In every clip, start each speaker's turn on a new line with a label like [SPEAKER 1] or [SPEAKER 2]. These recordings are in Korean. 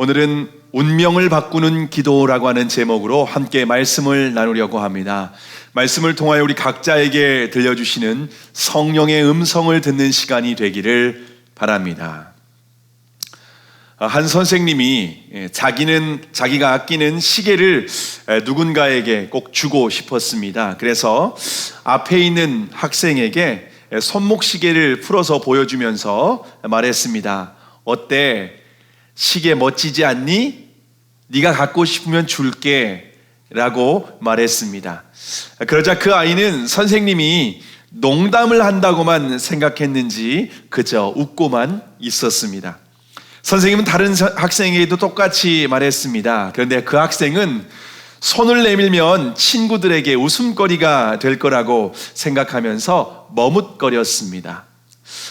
[SPEAKER 1] 오늘은 운명을 바꾸는 기도라고 하는 제목으로 함께 말씀을 나누려고 합니다. 말씀을 통하여 우리 각자에게 들려주시는 성령의 음성을 듣는 시간이 되기를 바랍니다. 한 선생님이 자기가 아끼는 시계를 누군가에게 꼭 주고 싶었습니다. 그래서 앞에 있는 학생에게 손목시계를 풀어서 보여주면서 말했습니다. 어때? 시계 멋지지 않니? 네가 갖고 싶으면 줄게 라고 말했습니다. 그러자 그 아이는 선생님이 농담을 한다고만 생각했는지 그저 웃고만 있었습니다. 선생님은 다른 학생에게도 똑같이 말했습니다. 그런데 그 학생은 손을 내밀면 친구들에게 웃음거리가 될 거라고 생각하면서 머뭇거렸습니다.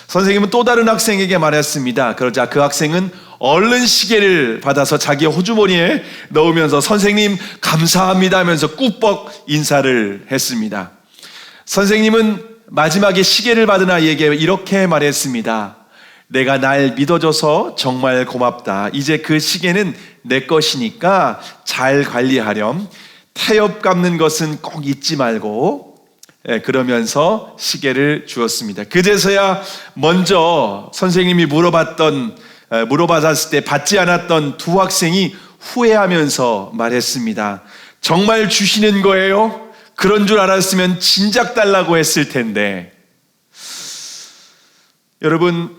[SPEAKER 1] 선생님은 또 다른 학생에게 말했습니다. 그러자 그 학생은 얼른 시계를 받아서 자기 호주머니에 넣으면서 선생님 감사합니다 하면서 꾸벅 인사를 했습니다. 선생님은 마지막에 시계를 받은 아이에게 이렇게 말했습니다. 내가 날 믿어줘서 정말 고맙다. 이제 그 시계는 내 것이니까 잘 관리하렴. 태엽 감는 것은 꼭 잊지 말고. 그러면서 시계를 주었습니다. 그제서야 먼저 선생님이 물어봤을 때 받지 않았던 두 학생이 후회하면서 말했습니다. 정말 주시는 거예요? 그런 줄 알았으면 진작 달라고 했을 텐데. 여러분,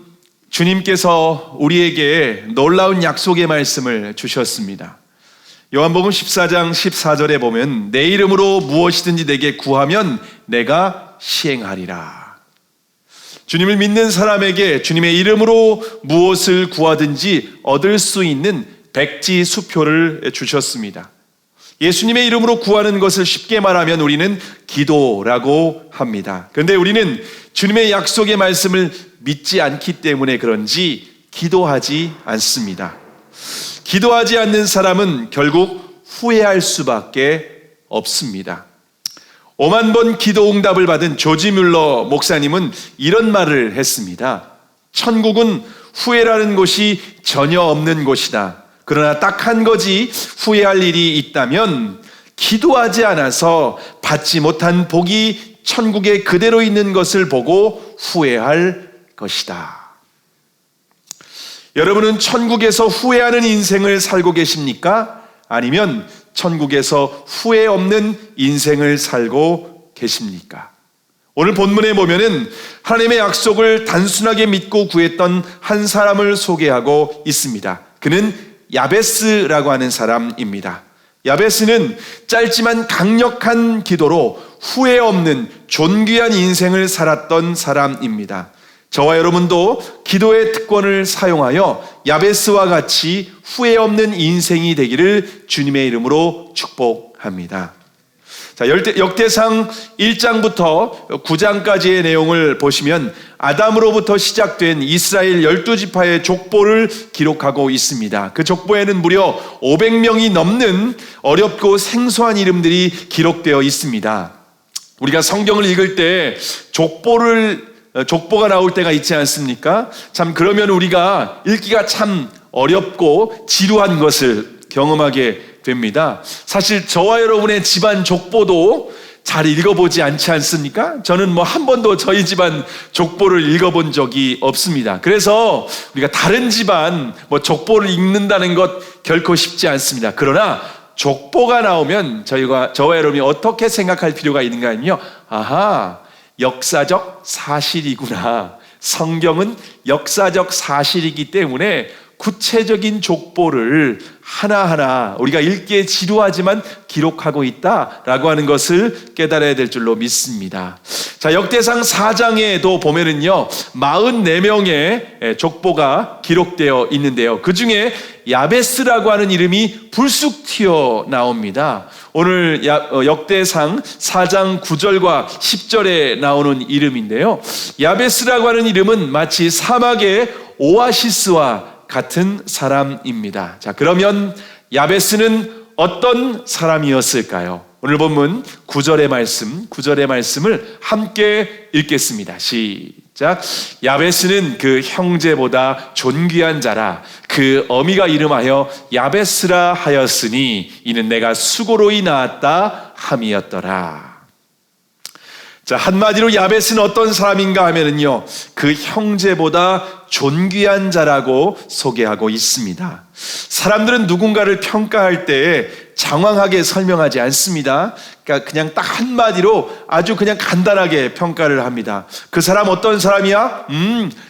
[SPEAKER 1] 주님께서 우리에게 놀라운 약속의 말씀을 주셨습니다. 요한복음 14장 14절에 보면 내 이름으로 무엇이든지 내게 구하면 내가 시행하리라. 주님을 믿는 사람에게 주님의 이름으로 무엇을 구하든지 얻을 수 있는 백지수표를 주셨습니다. 예수님의 이름으로 구하는 것을 쉽게 말하면 우리는 기도라고 합니다. 그런데 우리는 주님의 약속의 말씀을 믿지 않기 때문에 그런지 기도하지 않습니다. 기도하지 않는 사람은 결국 후회할 수밖에 없습니다. 5만 번 기도 응답을 받은 조지 뮬러 목사님은 이런 말을 했습니다. 천국은 후회라는 곳이 전혀 없는 곳이다. 그러나 딱 한 가지 후회할 일이 있다면 기도하지 않아서 받지 못한 복이 천국에 그대로 있는 것을 보고 후회할 것이다. 여러분은 천국에서 후회하는 인생을 살고 계십니까? 아니면 천국에서 후회 없는 인생을 살고 계십니까? 오늘 본문에 보면은 하나님의 약속을 단순하게 믿고 구했던 한 사람을 소개하고 있습니다. 그는 야베스라고 하는 사람입니다. 야베스는 짧지만 강력한 기도로 후회 없는 존귀한 인생을 살았던 사람입니다. 저와 여러분도 기도의 특권을 사용하여 야베스와 같이 후회 없는 인생이 되기를 주님의 이름으로 축복합니다. 자, 역대상 1장부터 9장까지의 내용을 보시면 아담으로부터 시작된 이스라엘 12지파의 족보를 기록하고 있습니다. 그 족보에는 무려 500명이 넘는 어렵고 생소한 이름들이 기록되어 있습니다. 우리가 성경을 읽을 때 족보가 나올 때가 있지 않습니까? 참 그러면 우리가 읽기가 참 어렵고 지루한 것을 경험하게 됩니다. 사실 저와 여러분의 집안 족보도 잘 읽어보지 않지 않습니까? 저는 한 번도 저희 집안 족보를 읽어본 적이 없습니다. 그래서 우리가 다른 집안 족보를 읽는다는 것 결코 쉽지 않습니다. 그러나 족보가 나오면 저와 여러분이 어떻게 생각할 필요가 있는가 하면요. 아하, 역사적 사실이구나. 성경은 역사적 사실이기 때문에 구체적인 족보를 하나하나 우리가 읽기에 지루하지만 기록하고 있다라고 하는 것을 깨달아야 될 줄로 믿습니다. 자, 역대상 4장에도 보면은요 44명의 족보가 기록되어 있는데요, 그 중에 야베스라고 하는 이름이 불쑥 튀어나옵니다. 오늘 역대상 4장 9절과 10절에 나오는 이름인데요, 야베스라고 하는 이름은 마치 사막의 오아시스와 같은 사람입니다. 자, 그러면 야베스는 어떤 사람이었을까요? 오늘 본문 9절의 말씀을 함께 읽겠습니다. 시작. 시작. 야베스는 그 형제보다 존귀한 자라. 그 어미가 이름하여 야베스라 하였으니 이는 내가 수고로이 낳았다 함이었더라. 자, 한마디로 야베스는 어떤 사람인가 하면은요, 그 형제보다 존귀한 자라고 소개하고 있습니다. 사람들은 누군가를 평가할 때 장황하게 설명하지 않습니다. 그러니까 그냥 딱 한마디로 아주 그냥 간단하게 평가를 합니다. 그 사람 어떤 사람이야?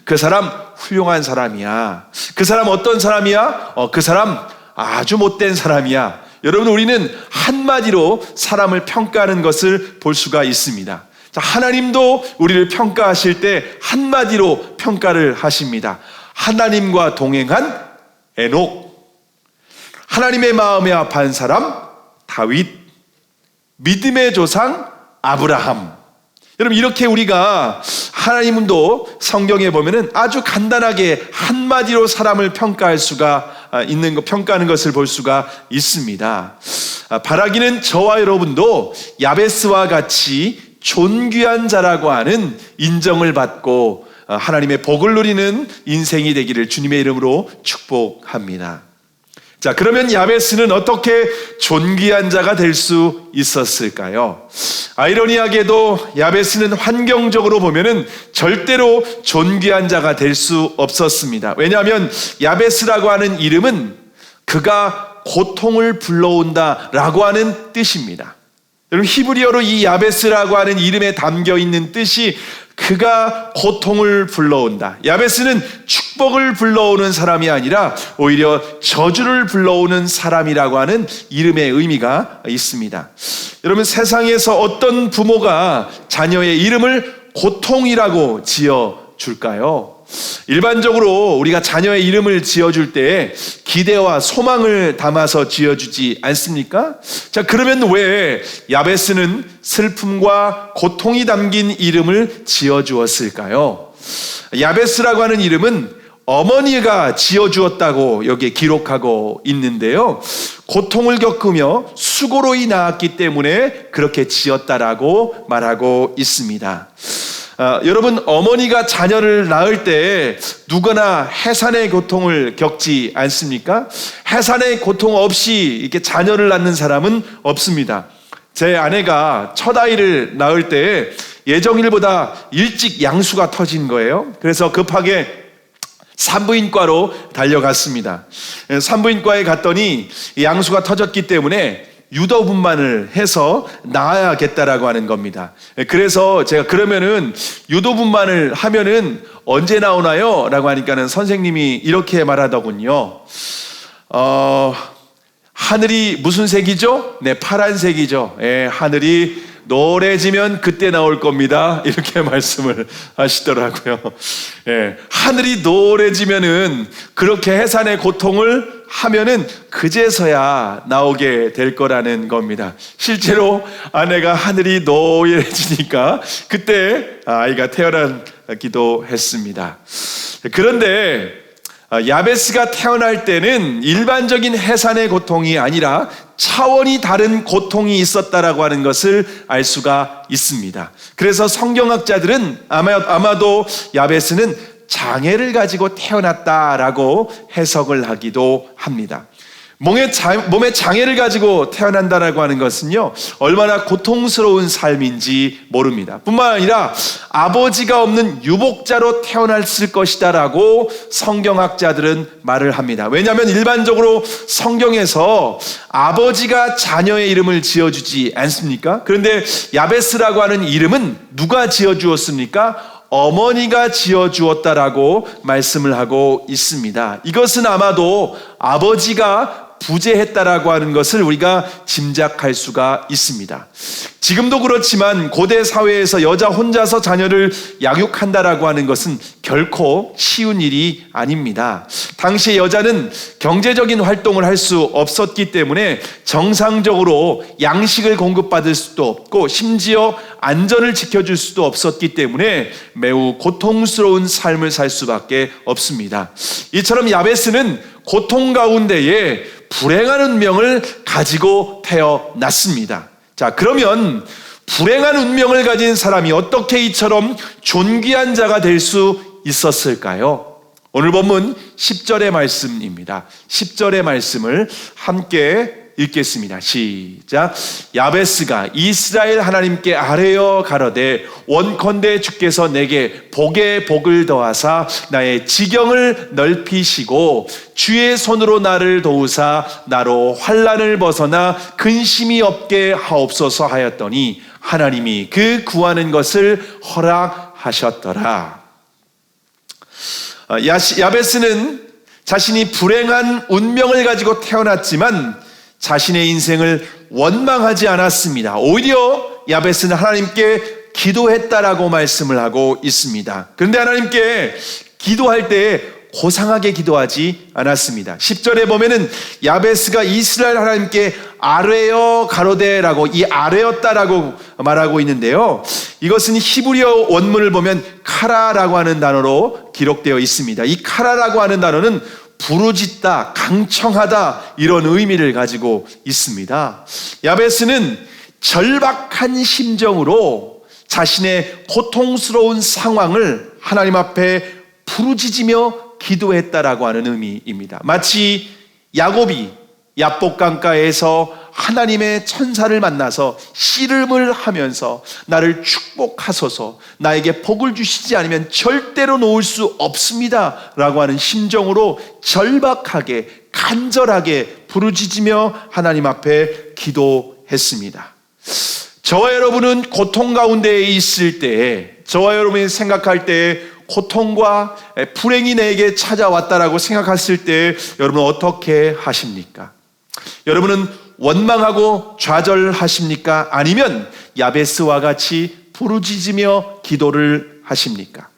[SPEAKER 1] 그 사람 훌륭한 사람이야. 그 사람 어떤 사람이야? 그 사람 아주 못된 사람이야. 여러분, 우리는 한마디로 사람을 평가하는 것을 볼 수가 있습니다. 자, 하나님도 우리를 평가하실 때 한마디로 평가를 하십니다. 하나님과 동행한 에녹, 하나님의 마음에 합한 사람 다윗, 믿음의 조상 아브라함. 여러분, 이렇게 우리가 하나님도 성경에 보면은 아주 간단하게 한마디로 사람을 평가할 수가 있는 거, 평가하는 것을 볼 수가 있습니다. 바라기는 저와 여러분도 야베스와 같이 존귀한 자라고 하는 인정을 받고 하나님의 복을 누리는 인생이 되기를 주님의 이름으로 축복합니다. 자, 그러면 야베스는 어떻게 존귀한 자가 될 수 있었을까요? 아이러니하게도 야베스는 환경적으로 보면은 절대로 존귀한 자가 될 수 없었습니다. 왜냐하면 야베스라고 하는 이름은 그가 고통을 불러온다라고 하는 뜻입니다. 여러분, 히브리어로 이 야베스라고 하는 이름에 담겨 있는 뜻이 그가 고통을 불러온다. 야베스는 축복을 불러오는 사람이 아니라 오히려 저주를 불러오는 사람이라고 하는 이름의 의미가 있습니다. 여러분, 세상에서 어떤 부모가 자녀의 이름을 고통이라고 지어줄까요? 일반적으로 우리가 자녀의 이름을 지어줄 때 기대와 소망을 담아서 지어주지 않습니까? 자, 그러면 왜 야베스는 슬픔과 고통이 담긴 이름을 지어주었을까요? 야베스라고 하는 이름은 어머니가 지어주었다고 여기에 기록하고 있는데요, 고통을 겪으며 수고로이 낳았기 때문에 그렇게 지었다라고 말하고 있습니다. 여러분, 어머니가 자녀를 낳을 때 누구나 해산의 고통을 겪지 않습니까? 해산의 고통 없이 이렇게 자녀를 낳는 사람은 없습니다. 제 아내가 첫 아이를 낳을 때 예정일보다 일찍 양수가 터진 거예요. 그래서 급하게 산부인과로 달려갔습니다. 산부인과에 갔더니 양수가 터졌기 때문에 유도분만을 해서 낳아야겠다라고 하는 겁니다. 그래서 제가 그러면은 유도분만을 하면은 언제 나오나요? 라고 하니까는 선생님이 이렇게 말하더군요. 하늘이 무슨 색이죠? 네, 파란색이죠. 예, 하늘이 노래지면 그때 나올 겁니다. 이렇게 말씀을 하시더라고요. 예, 하늘이 노래지면은 그렇게 해산의 고통을 하면은 그제서야 나오게 될 거라는 겁니다. 실제로 아내가 하늘이 노래지니까 그때 아이가 태어나기도 했습니다. 그런데 야베스가 태어날 때는 일반적인 해산의 고통이 아니라 차원이 다른 고통이 있었다라고 하는 것을 알 수가 있습니다. 그래서 성경학자들은 아마도 야베스는 장애를 가지고 태어났다라고 해석을 하기도 합니다. 몸에 장애를 가지고 태어난다라고 하는 것은요, 얼마나 고통스러운 삶인지 모릅니다. 뿐만 아니라 아버지가 없는 유복자로 태어났을 것이다라고 성경학자들은 말을 합니다. 왜냐하면 일반적으로 성경에서 아버지가 자녀의 이름을 지어주지 않습니까? 그런데 야베스라고 하는 이름은 누가 지어주었습니까? 어머니가 지어주었다라고 말씀을 하고 있습니다. 이것은 아마도 아버지가 부재했다라고 하는 것을 우리가 짐작할 수가 있습니다. 지금도 그렇지만 고대 사회에서 여자 혼자서 자녀를 양육한다라고 하는 것은 결코 쉬운 일이 아닙니다. 당시 여자는 경제적인 활동을 할 수 없었기 때문에 정상적으로 양식을 공급받을 수도 없고 심지어 안전을 지켜줄 수도 없었기 때문에 매우 고통스러운 삶을 살 수밖에 없습니다. 이처럼 야베스는 고통 가운데에 불행한 운명을 가지고 태어났습니다. 자, 그러면 불행한 운명을 가진 사람이 어떻게 이처럼 존귀한 자가 될 수 있었을까요? 오늘 본문 10절의 말씀입니다. 10절의 말씀을 함께 읽겠습니다. 시작. 야베스가 이스라엘 하나님께 아뢰어 가로되 원컨대 주께서 내게 복에 복을 더하사 나의 지경을 넓히시고 주의 손으로 나를 도우사 나로 환난을 벗어나 근심이 없게 하옵소서 하였더니 하나님이 그 구하는 것을 허락하셨더라. 야베스는 자신이 불행한 운명을 가지고 태어났지만 자신의 인생을 원망하지 않았습니다. 오히려 야베스는 하나님께 기도했다라고 말씀을 하고 있습니다. 그런데 하나님께 기도할 때 고상하게 기도하지 않았습니다. 10절에 보면은 야베스가 이스라엘 하나님께 아뢰어 가로되라고 이 아뢰었다라고 말하고 있는데요. 이것은 히브리어 원문을 보면 카라라고 하는 단어로 기록되어 있습니다. 이 카라라고 하는 단어는 부르짖다, 강청하다 이런 의미를 가지고 있습니다. 야베스는 절박한 심정으로 자신의 고통스러운 상황을 하나님 앞에 부르짖으며 기도했다라고 하는 의미입니다. 마치 야곱이 야복강가에서 하나님의 천사를 만나서 씨름을 하면서 나를 축복하소서, 나에게 복을 주시지 않으면 절대로 놓을 수 없습니다 라고 하는 심정으로 절박하게 간절하게 부르짖으며 하나님 앞에 기도했습니다. 저와 여러분은 고통 가운데 있을 때에, 저와 여러분이 생각할 때에 고통과 불행이 내게 찾아왔다라고 생각했을 때 여러분은 어떻게 하십니까? 여러분은 원망하고 좌절하십니까? 아니면 야베스와 같이 부르짖으며 기도를 하십니까?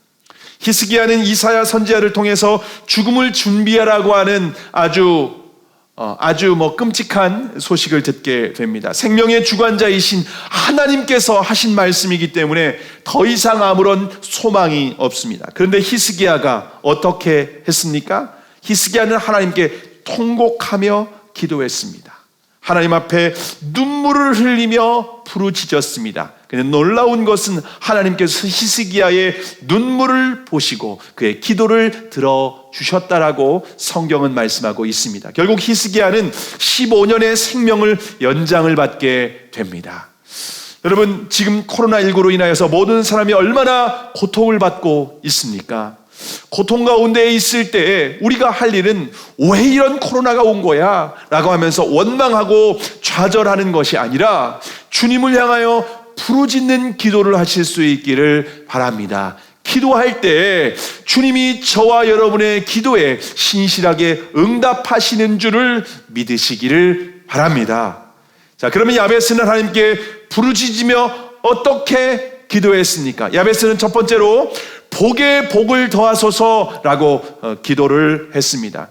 [SPEAKER 1] 히스기야는 이사야 선지자를 통해서 죽음을 준비하라고 하는 아주 끔찍한 소식을 듣게 됩니다. 생명의 주관자이신 하나님께서 하신 말씀이기 때문에 더 이상 아무런 소망이 없습니다. 그런데 히스기야가 어떻게 했습니까? 히스기야는 하나님께 통곡하며 기도했습니다. 하나님 앞에 눈물을 흘리며 부르짖었습니다. 근데 놀라운 것은 하나님께서 히스기야의 눈물을 보시고 그의 기도를 들어주셨다라고 성경은 말씀하고 있습니다. 결국 히스기야는 15년의 생명을 연장을 받게 됩니다. 여러분, 지금 코로나19로 인하여서 모든 사람이 얼마나 고통을 받고 있습니까? 고통 가운데 있을 때 우리가 할 일은 왜 이런 코로나가 온 거야? 라고 하면서 원망하고 좌절하는 것이 아니라 주님을 향하여 부르짖는 기도를 하실 수 있기를 바랍니다. 기도할 때 주님이 저와 여러분의 기도에 신실하게 응답하시는 줄을 믿으시기를 바랍니다. 자, 그러면 야베스는 하나님께 부르짖으며 어떻게 기도했습니까? 야베스는 첫 번째로 복에 복을 더하소서라고 기도를 했습니다.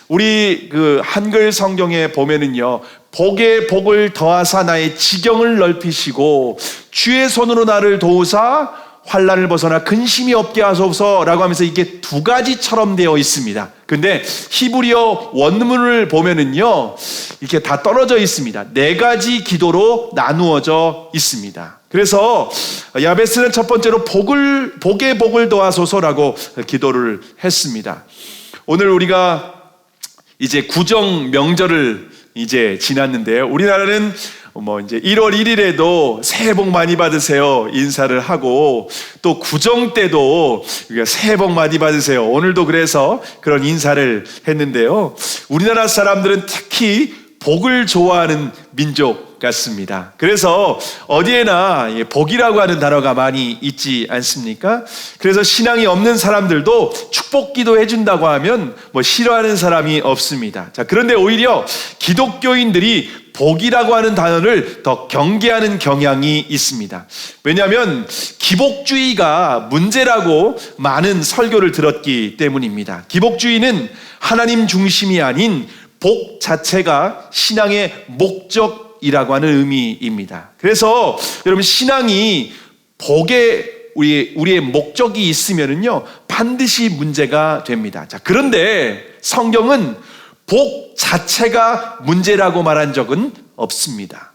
[SPEAKER 1] 우리 한글 성경에 보면은요, 복에 복을 더하사 나의 지경을 넓히시고 주의 손으로 나를 도우사 환난을 벗어나 근심이 없게 하소서라고 하면서 이게 두 가지처럼 되어 있습니다. 근데 히브리어 원문을 보면은요, 이렇게 다 떨어져 있습니다. 네 가지 기도로 나누어져 있습니다. 그래서 야베스는 첫 번째로 복에 복을 더하소서라고 기도를 했습니다. 오늘 우리가 이제 구정 명절을 이제 지났는데요. 우리나라는 이제 1월 1일에도 새해 복 많이 받으세요 인사를 하고, 또 구정 때도 새해 복 많이 받으세요. 오늘도 그래서 그런 인사를 했는데요. 우리나라 사람들은 특히 복을 좋아하는 민족 같습니다. 그래서 어디에나 복이라고 하는 단어가 많이 있지 않습니까? 그래서 신앙이 없는 사람들도 축복 기도 해준다고 하면 싫어하는 사람이 없습니다. 자, 그런데 오히려 기독교인들이 복이라고 하는 단어를 더 경계하는 경향이 있습니다. 왜냐하면 기복주의가 문제라고 많은 설교를 들었기 때문입니다. 기복주의는 하나님 중심이 아닌 복 자체가 신앙의 목적이라고 하는 의미입니다. 그래서 여러분, 신앙이 복에 우리의 목적이 있으면은요, 반드시 문제가 됩니다. 자, 그런데 성경은 복 자체가 문제라고 말한 적은 없습니다.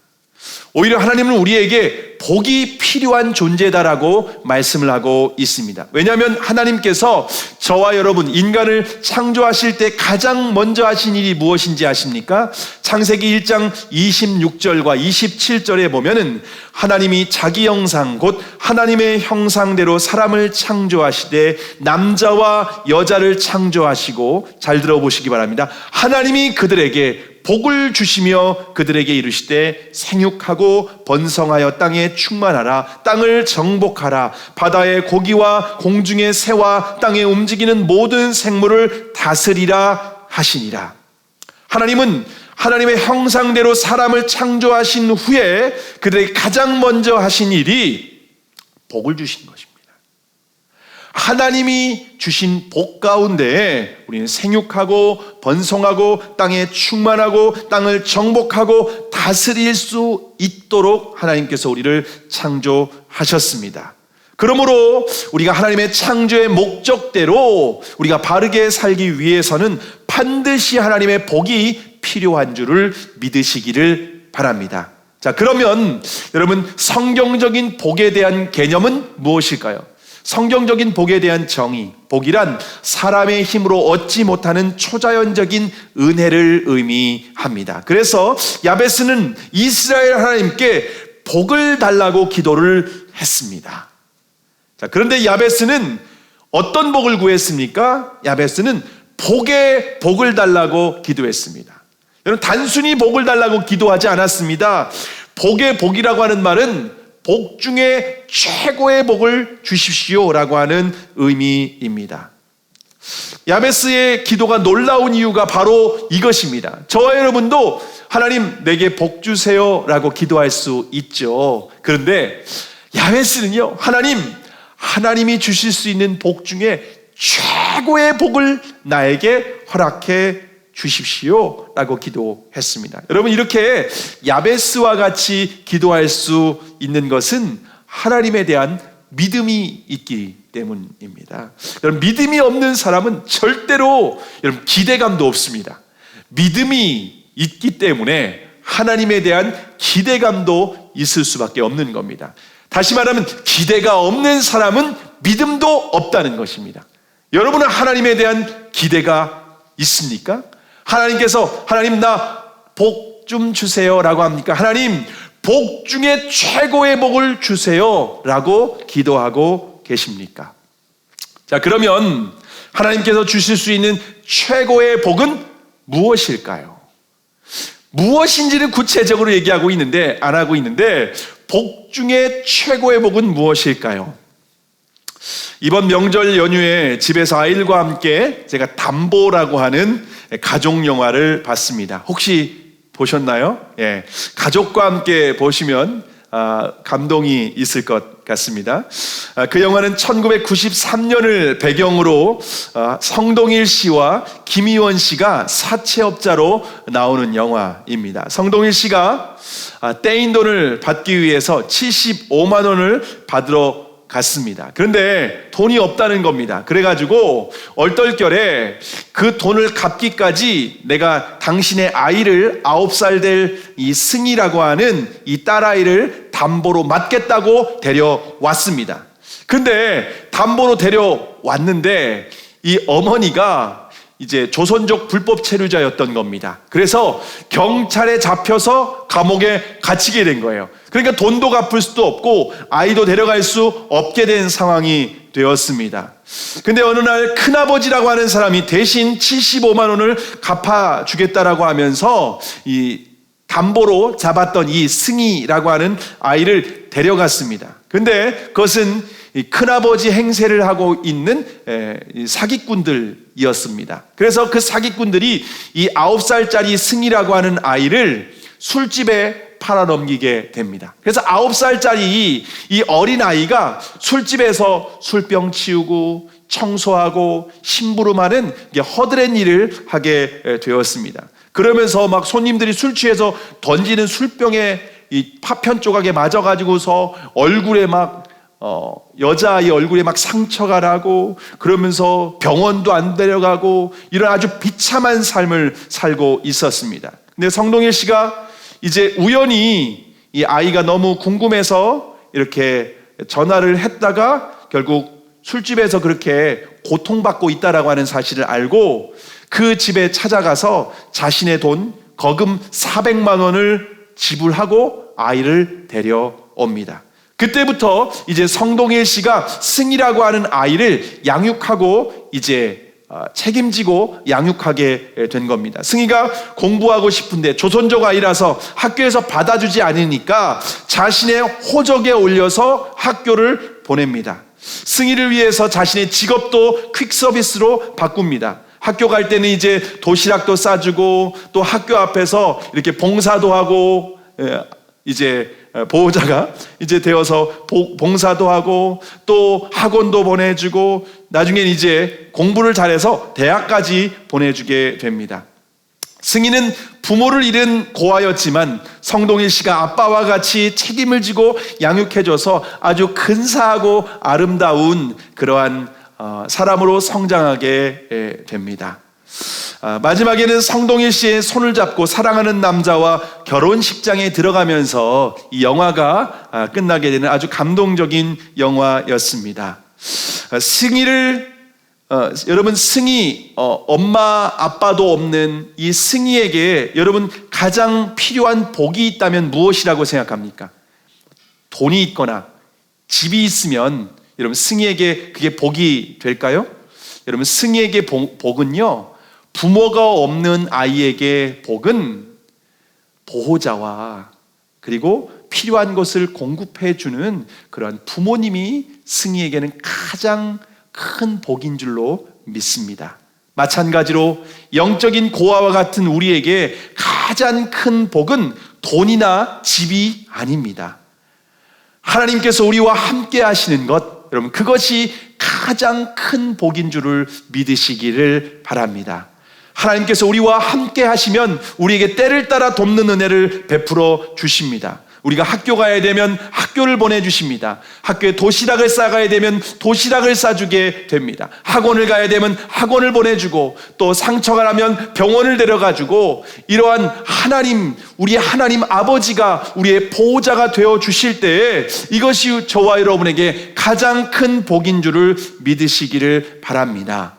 [SPEAKER 1] 오히려 하나님은 우리에게 복이 필요한 존재다라고 말씀을 하고 있습니다. 왜냐하면 하나님께서 저와 여러분 인간을 창조하실 때 가장 먼저 하신 일이 무엇인지 아십니까? 창세기 1장 26절과 27절에 보면은 하나님이 자기 형상 곧 하나님의 형상대로 사람을 창조하시되 남자와 여자를 창조하시고, 잘 들어보시기 바랍니다. 하나님이 그들에게 복을 주시며 그들에게 이르시되 생육하고 번성하여 땅에 충만하라. 땅을 정복하라. 바다의 고기와 공중의 새와 땅에 움직이는 모든 생물을 다스리라 하시니라. 하나님은 하나님의 형상대로 사람을 창조하신 후에 그들에게 가장 먼저 하신 일이 복을 주신 것입니다. 하나님이 주신 복 가운데 우리는 생육하고 번성하고 땅에 충만하고 땅을 정복하고 다스릴 수 있도록 하나님께서 우리를 창조하셨습니다. 그러므로 우리가 하나님의 창조의 목적대로 우리가 바르게 살기 위해서는 반드시 하나님의 복이 필요한 줄을 믿으시기를 바랍니다. 자, 그러면 여러분, 성경적인 복에 대한 개념은 무엇일까요? 성경적인 복에 대한 정의, 복이란 사람의 힘으로 얻지 못하는 초자연적인 은혜를 의미합니다. 그래서 야베스는 이스라엘 하나님께 복을 달라고 기도를 했습니다. 자, 그런데 야베스는 어떤 복을 구했습니까? 야베스는 복의 복을 달라고 기도했습니다. 여러분, 단순히 복을 달라고 기도하지 않았습니다. 복의 복이라고 하는 말은 복 중에 최고의 복을 주십시오라고 하는 의미입니다. 야베스의 기도가 놀라운 이유가 바로 이것입니다. 저와 여러분도 하나님 내게 복 주세요라고 기도할 수 있죠. 그런데 야베스는요, 하나님이 주실 수 있는 복 중에 최고의 복을 나에게 허락해 주십시오 라고 기도했습니다. 여러분, 이렇게 야베스와 같이 기도할 수 있는 것은 하나님에 대한 믿음이 있기 때문입니다. 여러분, 믿음이 없는 사람은 절대로 여러분 기대감도 없습니다. 믿음이 있기 때문에 하나님에 대한 기대감도 있을 수밖에 없는 겁니다. 다시 말하면 기대가 없는 사람은 믿음도 없다는 것입니다. 여러분은 하나님에 대한 기대가 있습니까? 하나님께서 하나님 나 복 좀 주세요 라고 합니까? 하나님 복 중에 최고의 복을 주세요 라고 기도하고 계십니까? 자, 그러면 하나님께서 주실 수 있는 최고의 복은 무엇일까요? 무엇인지는 구체적으로 안 하고 있는데 복 중에 최고의 복은 무엇일까요? 이번 명절 연휴에 집에서 아이들과 함께 제가 담보라고 하는 가족 영화를 봤습니다. 혹시 보셨나요? 예, 가족과 함께 보시면 감동이 있을 것 같습니다. 그 영화는 1993년을 배경으로 성동일 씨와 김희원 씨가 사채업자로 나오는 영화입니다. 성동일 씨가 떼인 돈을 받기 위해서 75만 원을 받으러 갔습니다. 그런데 돈이 없다는 겁니다. 그래가지고 얼떨결에 그 돈을 갚기까지 내가 당신의 아이를 9살 될 이 승희라고 하는 이 딸아이를 담보로 맡겠다고 데려왔습니다. 근데 담보로 데려왔는데 이 어머니가 이제 조선족 불법 체류자였던 겁니다. 그래서 경찰에 잡혀서 감옥에 갇히게 된 거예요. 그러니까 돈도 갚을 수도 없고 아이도 데려갈 수 없게 된 상황이 되었습니다. 근데 어느 날 큰아버지라고 하는 사람이 대신 75만 원을 갚아주겠다라고 하면서 이 담보로 잡았던 이 승희라고 하는 아이를 데려갔습니다. 근데 그것은 이 큰아버지 행세를 하고 있는 사기꾼들이었습니다. 그래서 그 사기꾼들이 이 9살짜리 승희라고 하는 아이를 술집에 팔아넘기게 됩니다. 그래서 9살짜리 이 어린 아이가 술집에서 술병 치우고 청소하고 심부름하는 허드렛 일을 하게 되었습니다. 그러면서 막 손님들이 술 취해서 던지는 술병에 이 파편 조각에 맞아가지고서 얼굴에 막 여자아이 얼굴에 막 상처가 나고 그러면서 병원도 안 데려가고 이런 아주 비참한 삶을 살고 있었습니다. 근데 성동일 씨가 이제 우연히 이 아이가 너무 궁금해서 이렇게 전화를 했다가 결국 술집에서 그렇게 고통받고 있다라고 하는 사실을 알고 그 집에 찾아가서 자신의 돈 거금 400만 원을 지불하고 아이를 데려옵니다. 그때부터 이제 성동일 씨가 승희라고 하는 아이를 양육하고 이제 책임지고 양육하게 된 겁니다. 승희가 공부하고 싶은데 조선족 아이라서 학교에서 받아주지 않으니까 자신의 호적에 올려서 학교를 보냅니다. 승희를 위해서 자신의 직업도 퀵서비스로 바꿉니다. 학교 갈 때는 이제 도시락도 싸주고 또 학교 앞에서 이렇게 봉사도 하고 이제 보호자가 이제 되어서 봉사도 하고 또 학원도 보내주고 나중엔 이제 공부를 잘해서 대학까지 보내주게 됩니다. 승희는 부모를 잃은 고아였지만 성동일 씨가 아빠와 같이 책임을 지고 양육해줘서 아주 근사하고 아름다운 그러한 사람으로 성장하게 됩니다. 마지막에는 성동일 씨의 손을 잡고 사랑하는 남자와 결혼식장에 들어가면서 이 영화가 끝나게 되는 아주 감동적인 영화였습니다. 여러분 승희 엄마 아빠도 없는 이 승희에게 여러분 가장 필요한 복이 있다면 무엇이라고 생각합니까? 돈이 있거나 집이 있으면 여러분 승희에게 그게 복이 될까요? 여러분 승희에게 복은요, 부모가 없는 아이에게 복은 보호자와 그리고 필요한 것을 공급해 주는 그러한 부모님이 승희에게는 가장 큰 복인 줄로 믿습니다. 마찬가지로 영적인 고아와 같은 우리에게 가장 큰 복은 돈이나 집이 아닙니다. 하나님께서 우리와 함께 하시는 것, 여러분 그것이 가장 큰 복인 줄을 믿으시기를 바랍니다. 하나님께서 우리와 함께 하시면 우리에게 때를 따라 돕는 은혜를 베풀어 주십니다. 우리가 학교 가야 되면 학교를 보내주십니다. 학교에 도시락을 싸가야 되면 도시락을 싸주게 됩니다. 학원을 가야 되면 학원을 보내주고 또 상처가 나면 병원을 데려가주고 이러한 하나님, 우리 하나님 아버지가 우리의 보호자가 되어 주실 때에 이것이 저와 여러분에게 가장 큰 복인 줄을 믿으시기를 바랍니다.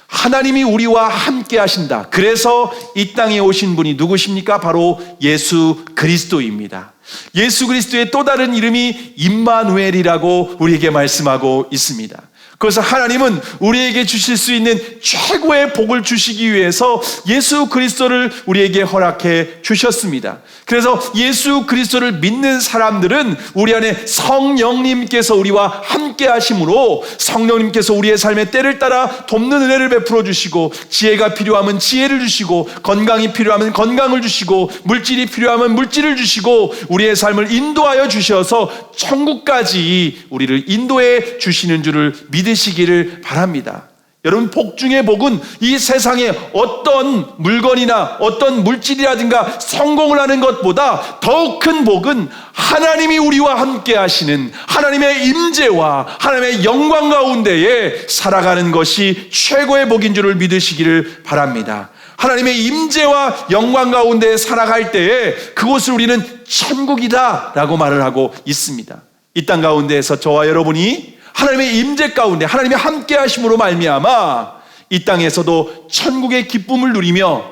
[SPEAKER 1] 하나님이 우리와 함께 하신다. 그래서 이 땅에 오신 분이 누구십니까? 바로 예수 그리스도입니다. 예수 그리스도의 또 다른 이름이 임마누엘이라고 우리에게 말씀하고 있습니다. 그래서 하나님은 우리에게 주실 수 있는 최고의 복을 주시기 위해서 예수 그리스도를 우리에게 허락해 주셨습니다. 그래서 예수 그리스도를 믿는 사람들은 우리 안에 성령님께서 우리와 함께 하심으로 성령님께서 우리의 삶의 때를 따라 돕는 은혜를 베풀어 주시고 지혜가 필요하면 지혜를 주시고 건강이 필요하면 건강을 주시고 물질이 필요하면 물질을 주시고 우리의 삶을 인도하여 주셔서 천국까지 우리를 인도해 주시는 줄을 믿으시기를 바랍니다. 여러분 복 중의 복은 이 세상에 어떤 물건이나 어떤 물질이라든가 성공을 하는 것보다 더욱 큰 복은 하나님이 우리와 함께 하시는 하나님의 임재와 하나님의 영광 가운데에 살아가는 것이 최고의 복인 줄을 믿으시기를 바랍니다. 하나님의 임재와 영광 가운데 살아갈 때에 그곳을 우리는 천국이다 라고 말을 하고 있습니다. 이 땅 가운데에서 저와 여러분이 하나님의 임재 가운데 하나님의 함께 하심으로 말미암아 이 땅에서도 천국의 기쁨을 누리며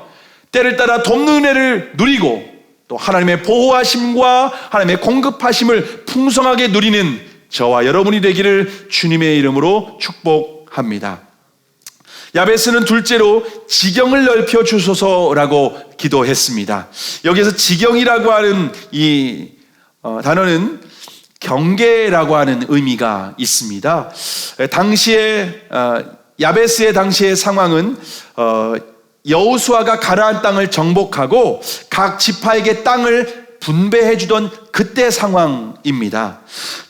[SPEAKER 1] 때를 따라 돕는 은혜를 누리고 또 하나님의 보호하심과 하나님의 공급하심을 풍성하게 누리는 저와 여러분이 되기를 주님의 이름으로 축복합니다. 야베스는 둘째로 지경을 넓혀 주소서라고 기도했습니다. 여기서 지경이라고 하는 이 단어는 경계라고 하는 의미가 있습니다. 당시에 야베스의 당시의 상황은 여호수아가 가나안 땅을 정복하고 각 지파에게 땅을 분배해 주던 그때 상황입니다.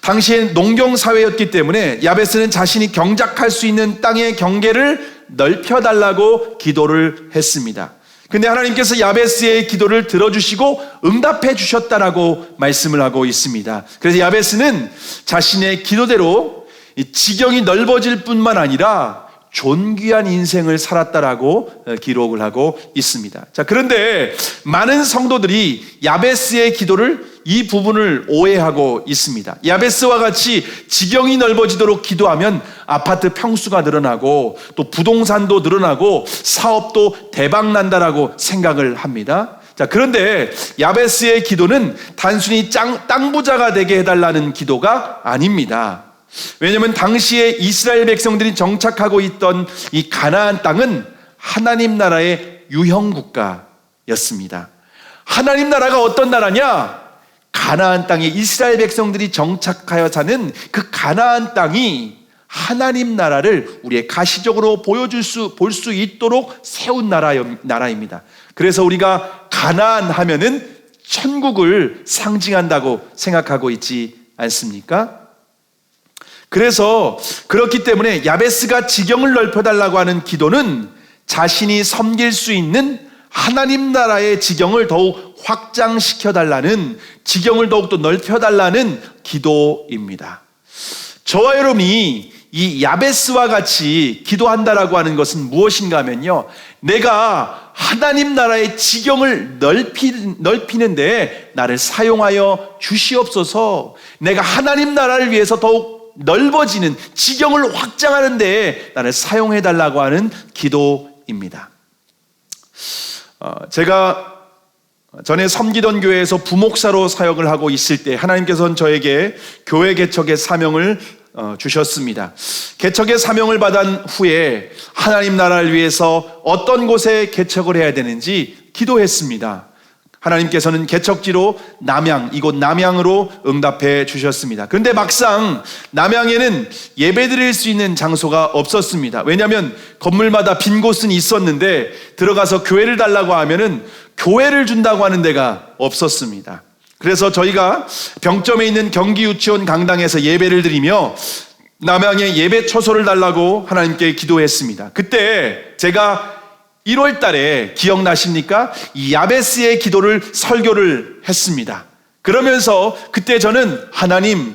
[SPEAKER 1] 당시엔 농경 사회였기 때문에 야베스는 자신이 경작할 수 있는 땅의 경계를 넓혀달라고 기도를 했습니다. 근데 하나님께서 야베스의 기도를 들어주시고 응답해 주셨다라고 말씀을 하고 있습니다. 그래서 야베스는 자신의 기도대로 이 지경이 넓어질 뿐만 아니라 존귀한 인생을 살았다라고 기록을 하고 있습니다. 자, 그런데 많은 성도들이 야베스의 기도를 이 부분을 오해하고 있습니다. 야베스와 같이 지경이 넓어지도록 기도하면 아파트 평수가 늘어나고 또 부동산도 늘어나고 사업도 대박 난다라고 생각을 합니다. 자, 그런데 야베스의 기도는 단순히 땅 부자가 되게 해달라는 기도가 아닙니다. 왜냐하면 당시에 이스라엘 백성들이 정착하고 있던 이 가나안 땅은 하나님 나라의 유형 국가였습니다. 하나님 나라가 어떤 나라냐? 가나안 땅에 이스라엘 백성들이 정착하여 사는 그 가나안 땅이 하나님 나라를 우리의 가시적으로 볼 수 있도록 세운 나라입니다. 그래서 우리가 가나안 하면은 천국을 상징한다고 생각하고 있지 않습니까? 그래서 그렇기 때문에 야베스가 지경을 넓혀달라고 하는 기도는 자신이 섬길 수 있는 하나님 나라의 지경을 더욱 확장시켜달라는, 지경을 더욱더 넓혀달라는 기도입니다. 저와 여러분이 이 야베스와 같이 기도한다라고 하는 것은 무엇인가 하면요, 내가 하나님 나라의 지경을 넓히는데 나를 사용하여 주시옵소서, 내가 하나님 나라를 위해서 더욱 넓어지는 지경을 확장하는 데 나를 사용해달라고 하는 기도입니다. 제가 전에 섬기던 교회에서 부목사로 사역을 하고 있을 때 하나님께서는 저에게 교회 개척의 사명을 주셨습니다. 개척의 사명을 받은 후에 하나님 나라를 위해서 어떤 곳에 개척을 해야 되는지 기도했습니다. 하나님께서는 개척지로 이곳 남양으로 응답해 주셨습니다. 그런데 막상 남양에는 예배드릴 수 있는 장소가 없었습니다. 왜냐하면 건물마다 빈 곳은 있었는데 들어가서 교회를 달라고 하면은 교회를 준다고 하는 데가 없었습니다. 그래서 저희가 병점에 있는 경기 유치원 강당에서 예배를 드리며 남양에 예배 처소를 달라고 하나님께 기도했습니다. 그때 제가 1월 달에 기억나십니까? 이 야베스의 기도를 설교를 했습니다. 그러면서 그때 저는 하나님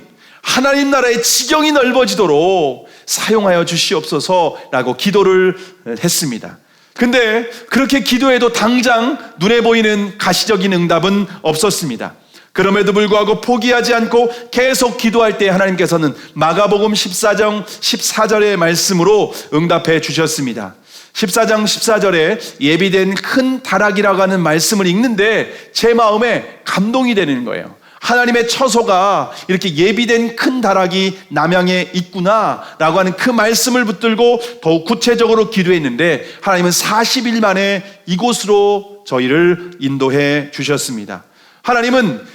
[SPEAKER 1] 나라의 지경이 넓어지도록 사용하여 주시옵소서라고 기도를 했습니다. 근데 그렇게 기도해도 당장 눈에 보이는 가시적인 응답은 없었습니다. 그럼에도 불구하고 포기하지 않고 계속 기도할 때 하나님께서는 마가복음 14절의 말씀으로 응답해 주셨습니다. 14장 14절에 예비된 큰 다락이라고 하는 말씀을 읽는데 제 마음에 감동이 되는 거예요. 하나님의 처소가 이렇게 예비된 큰 다락이 남양에 있구나라고 하는 그 말씀을 붙들고 더욱 구체적으로 기도했는데 하나님은 40일 만에 이곳으로 저희를 인도해 주셨습니다. 하나님은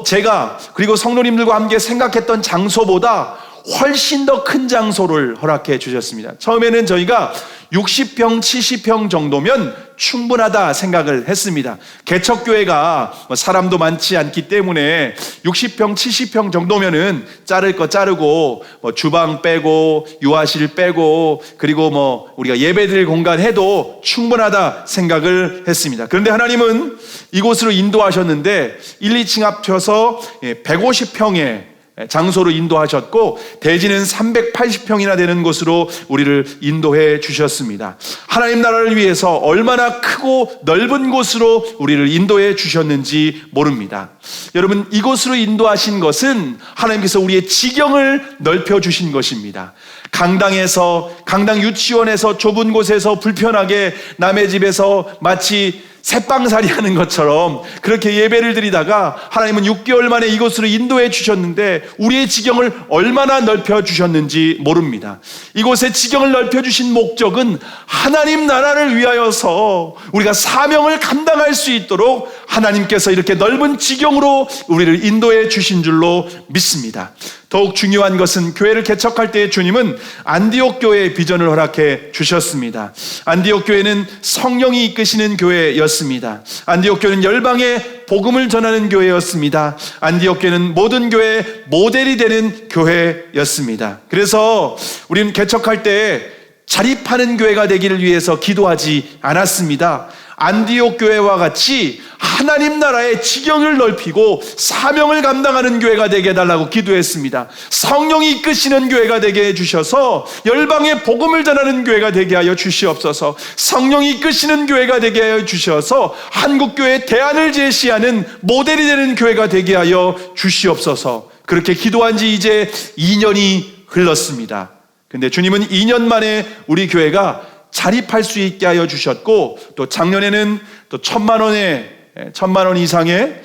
[SPEAKER 1] 제가 그리고 성도님들과 함께 생각했던 장소보다 훨씬 더 큰 장소를 허락해 주셨습니다. 처음에는 저희가 60평, 70평 정도면 충분하다 생각을 했습니다. 개척교회가 사람도 많지 않기 때문에 60평, 70평 정도면은 자를 거 자르고 주방 빼고 유아실 빼고 그리고 우리가 예배드릴 공간 해도 충분하다 생각을 했습니다. 그런데 하나님은 이곳으로 인도하셨는데 1, 2층 합쳐서 150평의 장소로 인도하셨고 대지는 380평이나 되는 곳으로 우리를 인도해 주셨습니다. 하나님 나라를 위해서 얼마나 크고 넓은 곳으로 우리를 인도해 주셨는지 모릅니다. 여러분, 이곳으로 인도하신 것은 하나님께서 우리의 지경을 넓혀 주신 것입니다. 강당 유치원에서 좁은 곳에서 불편하게 남의 집에서 마치 새빵살이 하는 것처럼 그렇게 예배를 드리다가 하나님은 6개월 만에 이곳으로 인도해 주셨는데 우리의 지경을 얼마나 넓혀 주셨는지 모릅니다. 이곳의 지경을 넓혀 주신 목적은 하나님 나라를 위하여서 우리가 사명을 감당할 수 있도록 하나님께서 이렇게 넓은 지경으로 우리를 인도해 주신 줄로 믿습니다. 더욱 중요한 것은 교회를 개척할 때 주님은 안디옥 교회의 비전을 허락해 주셨습니다. 안디옥 교회는 성령이 이끄시는 교회였습니다. 안디옥 교회는 열방에 복음을 전하는 교회였습니다. 안디옥 교회는 모든 교회의 모델이 되는 교회였습니다. 그래서 우리는 개척할 때 자립하는 교회가 되기를 위해서 기도하지 않았습니다. 안디옥 교회와 같이 하나님 나라의 지경을 넓히고 사명을 감당하는 교회가 되게 해달라고 기도했습니다. 성령이 이끄시는 교회가 되게 해주셔서 열방에 복음을 전하는 교회가 되게 하여 주시옵소서. 성령이 이끄시는 교회가 되게 하여 주셔서 한국교회의 대안을 제시하는 모델이 되는 교회가 되게 하여 주시옵소서. 그렇게 기도한 지 이제 2년이 흘렀습니다. 근데 주님은 2년 만에 우리 교회가 자립할 수 있게 하여 주셨고, 또 작년에는 또 1,000만 원 이상의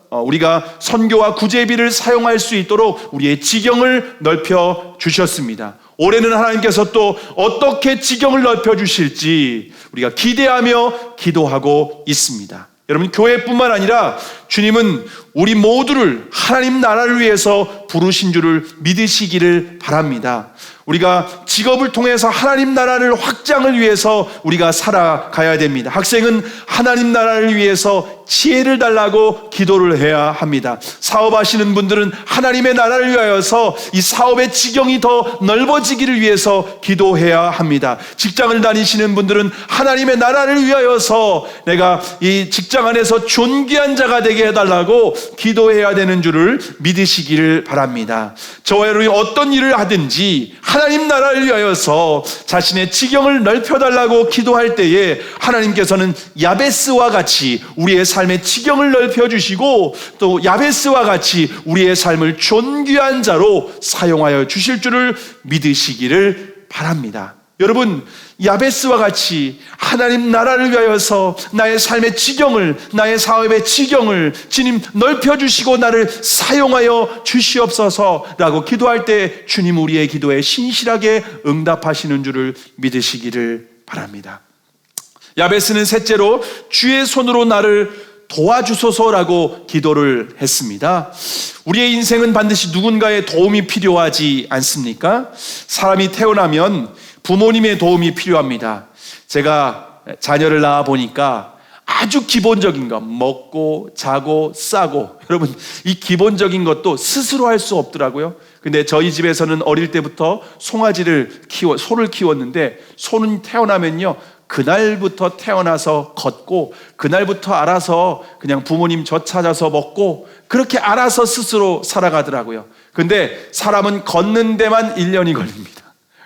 [SPEAKER 1] 우리가 선교와 구제비를 사용할 수 있도록 우리의 지경을 넓혀 주셨습니다. 올해는 하나님께서 또 어떻게 지경을 넓혀 주실지 우리가 기대하며 기도하고 있습니다. 여러분, 교회뿐만 아니라 주님은 우리 모두를 하나님 나라를 위해서 부르신 줄을 믿으시기를 바랍니다. 우리가 직업을 통해서 하나님 나라를 확장을 위해서 우리가 살아가야 됩니다. 학생은 하나님 나라를 위해서 지혜를 달라고 기도를 해야 합니다. 사업하시는 분들은 하나님의 나라를 위하여서 이 사업의 지경이 더 넓어지기를 위해서 기도해야 합니다. 직장을 다니시는 분들은 하나님의 나라를 위하여서 내가 이 직장 안에서 존귀한 자가 되게 해달라고 기도해야 되는 줄을 믿으시기를 바랍니다. 저와 여러분이 어떤 일을 하든지 하나님 나라를 위하여서 자신의 지경을 넓혀달라고 기도할 때에 하나님께서는 야베스와 같이 우리의 삶의 지경을 넓혀주시고, 또 야베스와 같이 우리의 삶을 존귀한 자로 사용하여 주실 줄을 믿으시기를 바랍니다. 여러분, 야베스와 같이 하나님 나라를 위하여서 나의 삶의 지경을, 나의 사업의 지경을 주님 넓혀주시고 나를 사용하여 주시옵소서라고 기도할 때 주님 우리의 기도에 신실하게 응답하시는 줄을 믿으시기를 바랍니다. 야베스는 셋째로 주의 손으로 나를 도와주소서라고 기도를 했습니다. 우리의 인생은 반드시 누군가의 도움이 필요하지 않습니까? 사람이 태어나면 부모님의 도움이 필요합니다. 제가 자녀를 낳아 보니까 아주 기본적인 것, 먹고 자고 싸고, 여러분 이 기본적인 것도 스스로 할 수 없더라고요. 근데 저희 집에서는 어릴 때부터 소를 키웠는데, 소는 태어나면요 그날부터 태어나서 걷고, 그날부터 알아서 그냥 부모님 젖 찾아서 먹고, 그렇게 알아서 스스로 살아가더라고요. 근데 사람은 걷는 데만 1년이 걸립니다.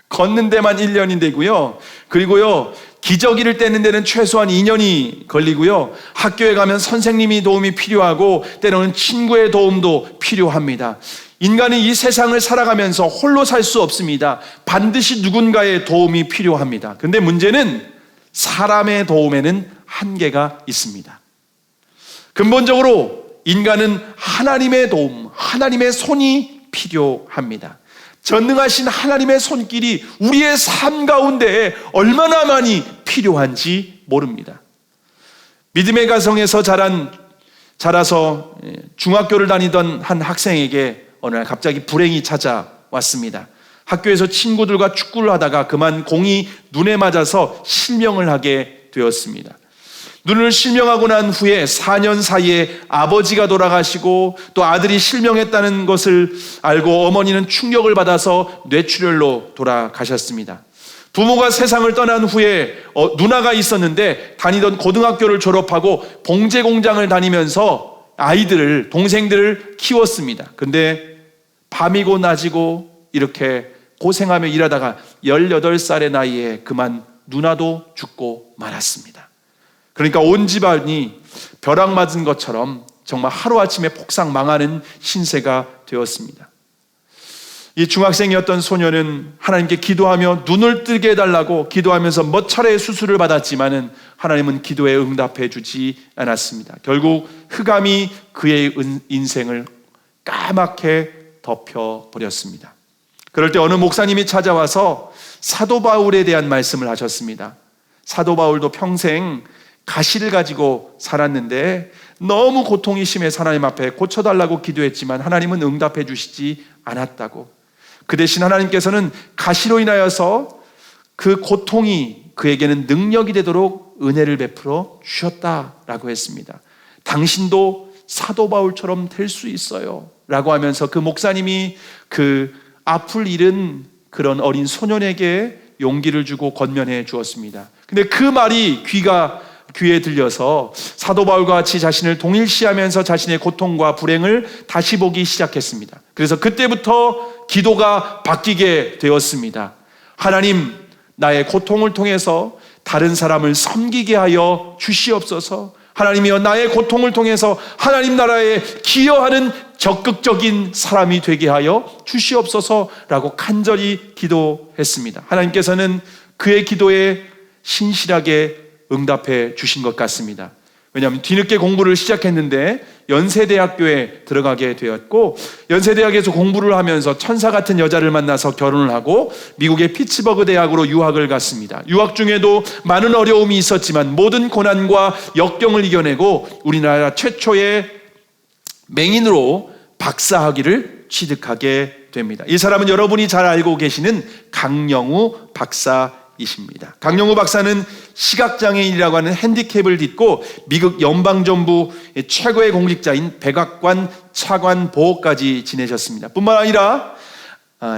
[SPEAKER 1] 걷는 데만 1년이 되고요. 그리고요, 기저귀를 떼는 데는 최소한 2년이 걸리고요. 학교에 가면 선생님이 도움이 필요하고 때로는 친구의 도움도 필요합니다. 인간이 이 세상을 살아가면서 홀로 살 수 없습니다. 반드시 누군가의 도움이 필요합니다. 근데 문제는 사람의 도움에는 한계가 있습니다. 근본적으로 인간은 하나님의 도움, 하나님의 손이 필요합니다. 전능하신 하나님의 손길이 우리의 삶 가운데 얼마나 많이 필요한지 모릅니다. 믿음의 가정에서 자라서 중학교를 다니던 한 학생에게 어느 날 갑자기 불행이 찾아왔습니다. 학교에서 친구들과 축구를 하다가 그만 공이 눈에 맞아서 실명을 하게 되었습니다. 눈을 실명하고 난 후에 4년 사이에 아버지가 돌아가시고 또 아들이 실명했다는 것을 알고 어머니는 충격을 받아서 뇌출혈로 돌아가셨습니다. 부모가 세상을 떠난 후에 누나가 있었는데 다니던 고등학교를 졸업하고 봉제 공장을 다니면서 동생들을 키웠습니다. 근데 밤이고 낮이고 이렇게 고생하며 일하다가 18살의 나이에 그만 누나도 죽고 말았습니다. 그러니까 온 집안이 벼락 맞은 것처럼 정말 하루아침에 폭삭 망하는 신세가 되었습니다. 이 중학생이었던 소녀는 하나님께 기도하며 눈을 뜨게 해달라고 기도하면서 몇 차례의 수술을 받았지만은 하나님은 기도에 응답해 주지 않았습니다. 결국 흑암이 그의 인생을 까맣게 덮여버렸습니다. 그럴 때 어느 목사님이 찾아와서 사도 바울에 대한 말씀을 하셨습니다. 사도 바울도 평생 가시를 가지고 살았는데 너무 고통이 심해서 하나님 앞에 고쳐달라고 기도했지만 하나님은 응답해 주시지 않았다고. 그 대신 하나님께서는 가시로 인하여서 그 고통이 그에게는 능력이 되도록 은혜를 베풀어 주셨다라고 했습니다. 당신도 사도 바울처럼 될 수 있어요 라고 하면서 그 목사님이 그 앞을 잃은 그런 어린 소년에게 용기를 주고 권면해 주었습니다. 근데 그 말이 귀가 귀에 들려서 사도 바울과 같이 자신을 동일시하면서 자신의 고통과 불행을 다시 보기 시작했습니다. 그래서 그때부터 기도가 바뀌게 되었습니다. 하나님, 나의 고통을 통해서 다른 사람을 섬기게 하여 주시옵소서. 하나님이여, 나의 고통을 통해서 하나님 나라에 기여하는 적극적인 사람이 되게 하여 주시옵소서라고 간절히 기도했습니다. 하나님께서는 그의 기도에 신실하게 응답해 주신 것 같습니다. 왜냐하면 뒤늦게 공부를 시작했는데 연세대학교에 들어가게 되었고, 연세대학에서 공부를 하면서 천사 같은 여자를 만나서 결혼을 하고 미국의 피츠버그 대학으로 유학을 갔습니다. 유학 중에도 많은 어려움이 있었지만 모든 고난과 역경을 이겨내고 우리나라 최초의 맹인으로 박사학위를 취득하게 됩니다. 이 사람은 여러분이 잘 알고 계시는 강영우 박사이십니다. 강영우 박사는 시각장애인이라고 하는 핸디캡을 딛고 미국 연방정부 최고의 공직자인 백악관 차관 보호까지 지내셨습니다. 뿐만 아니라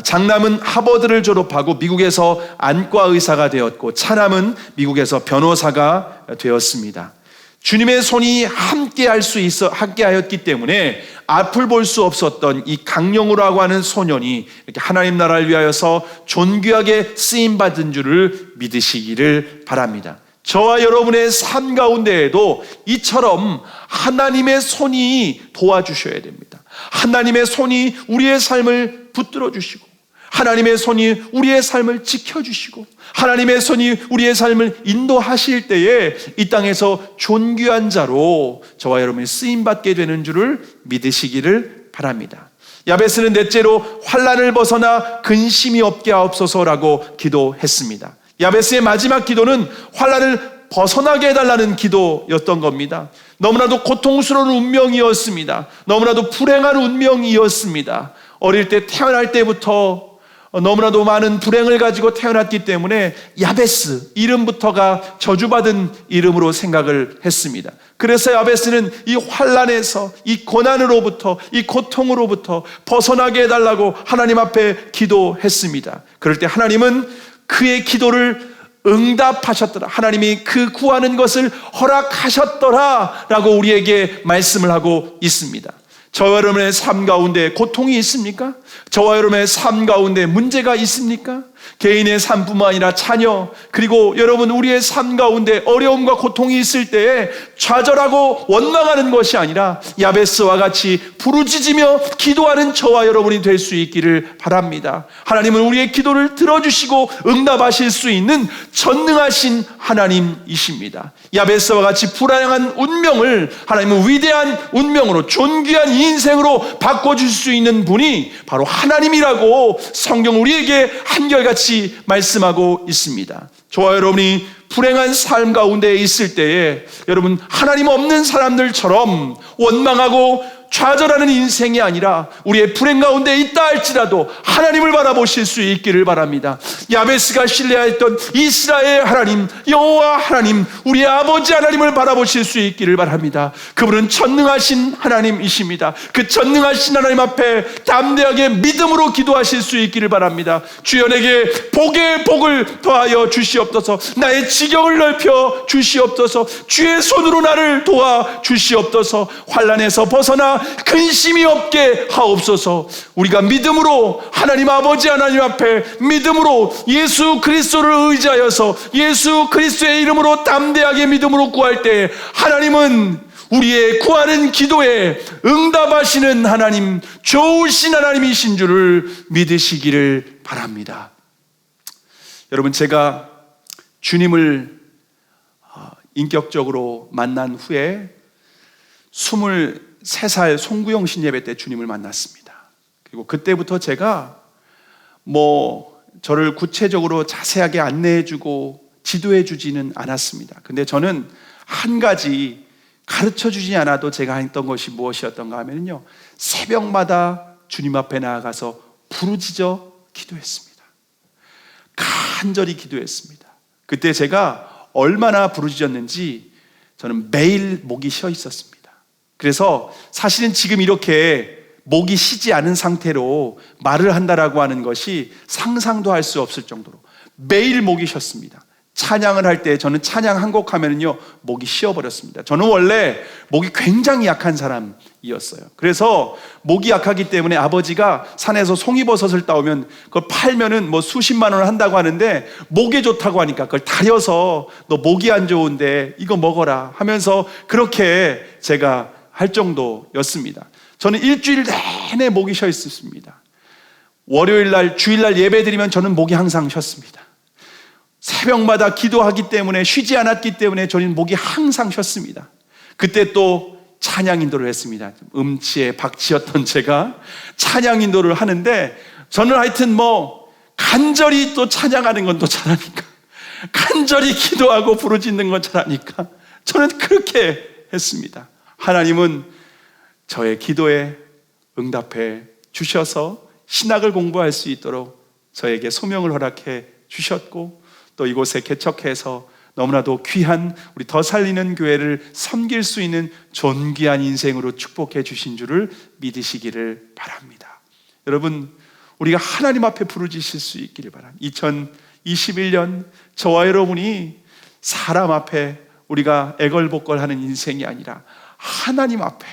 [SPEAKER 1] 장남은 하버드를 졸업하고 미국에서 안과 의사가 되었고, 차남은 미국에서 변호사가 되었습니다. 주님의 손이 함께하였기 때문에 앞을 볼 수 없었던 이 강영우라고 하는 소년이 이렇게 하나님 나라를 위하여서 존귀하게 쓰임받은 줄을 믿으시기를 바랍니다. 저와 여러분의 삶 가운데에도 이처럼 하나님의 손이 도와주셔야 됩니다. 하나님의 손이 우리의 삶을 붙들어 주시고, 하나님의 손이 우리의 삶을 지켜주시고, 하나님의 손이 우리의 삶을 인도하실 때에 이 땅에서 존귀한 자로 저와 여러분이 쓰임받게 되는 줄을 믿으시기를 바랍니다. 야베스는 넷째로 환난을 벗어나 근심이 없게 하옵소서라고 기도했습니다. 야베스의 마지막 기도는 환난을 벗어나게 해달라는 기도였던 겁니다. 너무나도 고통스러운 운명이었습니다. 너무나도 불행한 운명이었습니다. 어릴 때 태어날 때부터 너무나도 많은 불행을 가지고 태어났기 때문에 야베스, 이름부터가 저주받은 이름으로 생각을 했습니다. 그래서 야베스는 이 환난에서, 이 고난으로부터, 이 고통으로부터 벗어나게 해달라고 하나님 앞에 기도했습니다. 그럴 때 하나님은 그의 기도를 응답하셨더라, 하나님이 그 구하는 것을 허락하셨더라 라고 우리에게 말씀을 하고 있습니다. 저와 여러분의 삶 가운데 고통이 있습니까? 저와 여러분의 삶 가운데 문제가 있습니까? 개인의 삶뿐만 아니라 자녀, 그리고 여러분 우리의 삶 가운데 어려움과 고통이 있을 때에 좌절하고 원망하는 것이 아니라 야베스와 같이 부르짖으며 기도하는 저와 여러분이 될 수 있기를 바랍니다. 하나님은 우리의 기도를 들어주시고 응답하실 수 있는 전능하신 하나님이십니다. 야베스와 같이 불안한 운명을 하나님은 위대한 운명으로, 존귀한 인생으로 바꿔줄 수 있는 분이 바로 하나님이라고 성경 우리에게 한결같이 말씀하고 있습니다. 저와 여러분이 불행한 삶 가운데 있을 때에 여러분, 하나님 없는 사람들처럼 원망하고 좌절하는 인생이 아니라 우리의 불행 가운데 있다 할지라도 하나님을 바라보실 수 있기를 바랍니다. 야베스가 신뢰했던 이스라엘 하나님, 여호와 하나님, 우리의 아버지 하나님을 바라보실 수 있기를 바랍니다. 그분은 전능하신 하나님이십니다. 그 전능하신 하나님 앞에 담대하게 믿음으로 기도하실 수 있기를 바랍니다. 주여, 내게 복의 복을 더하여 주시옵소서. 나의 지경을 넓혀 주시옵소서. 주의 손으로 나를 도와 주시옵소서. 환난에서 벗어나 근심이 없게 하옵소서. 우리가 믿음으로 하나님 아버지 하나님 앞에 믿음으로 예수 그리스도를 의지하여서 예수 그리스도의 이름으로 담대하게 믿음으로 구할 때 하나님은 우리의 구하는 기도에 응답하시는 하나님, 좋으신 하나님이신 줄을 믿으시기를 바랍니다. 여러분, 제가 주님을 인격적으로 만난 후에 23살 송구영신 예배 때 주님을 만났습니다. 그리고 그때부터 제가 저를 구체적으로 자세하게 안내해주고 지도해주지는 않았습니다. 근데 저는 한 가지 가르쳐주지 않아도 제가 했던 것이 무엇이었던가 하면요, 새벽마다 주님 앞에 나아가서 부르짖어 기도했습니다. 간절히 기도했습니다. 그때 제가 얼마나 부르짖었는지 저는 매일 목이 쉬어 있었습니다. 그래서 사실은 지금 이렇게 목이 쉬지 않은 상태로 말을 한다라고 하는 것이 상상도 할 수 없을 정도로 매일 목이 쉬었습니다.
[SPEAKER 2] 찬양을 할 때 저는 찬양 한 곡 하면은요 목이 쉬어버렸습니다. 저는 원래 목이 굉장히 약한 사람이었어요. 그래서 목이 약하기 때문에 아버지가 산에서 송이버섯을 따오면 그걸 팔면은 뭐 수십만 원을 한다고 하는데 목에 좋다고 하니까 그걸 다려서 너 목이 안 좋은데 이거 먹어라 하면서 그렇게 제가 할 정도였습니다. 저는 일주일 내내 목이 쉬어 있었습니다. 월요일날 주일날 예배 드리면 저는 목이 항상 쉬었습니다. 새벽마다 기도하기 때문에 쉬지 않았기 때문에 저는 목이 항상 쉬었습니다. 그때 또 찬양 인도를 했습니다. 음치에 박치였던 제가 찬양 인도를 하는데 저는 하여튼 뭐 간절히 또 찬양하는 건 또 잘하니까 간절히 기도하고 부르짖는 건 잘하니까 저는 그렇게 했습니다. 하나님은 저의 기도에 응답해 주셔서 신학을 공부할 수 있도록 저에게 소명을 허락해 주셨고 또 이곳에 개척해서 너무나도 귀한 우리 더 살리는 교회를 섬길 수 있는 존귀한 인생으로 축복해 주신 줄을 믿으시기를 바랍니다. 여러분, 우리가 하나님 앞에 부르짖을 수 있기를 바랍니다. 2021년 저와 여러분이 사람 앞에 우리가 애걸복걸하는 인생이 아니라 하나님 앞에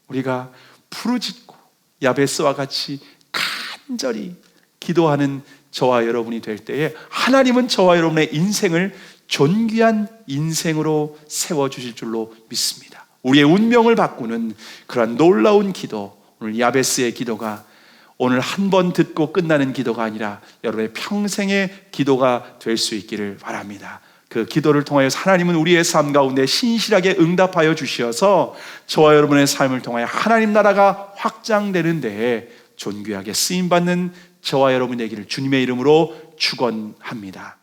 [SPEAKER 2] 우리가 부르짖고 야베스와 같이 간절히 기도하는 저와 여러분이 될 때에 하나님은 저와 여러분의 인생을 존귀한 인생으로 세워주실 줄로 믿습니다. 우리의 운명을 바꾸는 그러한 놀라운 기도, 오늘 야베스의 기도가 오늘 한 번 듣고 끝나는 기도가 아니라 여러분의 평생의 기도가 될 수 있기를 바랍니다. 그 기도를 통하여 하나님은 우리의 삶 가운데 신실하게 응답하여 주셔서 저와 여러분의 삶을 통하여 하나님 나라가 확장되는 데에 존귀하게 쓰임받는 저와 여러분 되기를 주님의 이름으로 축원합니다.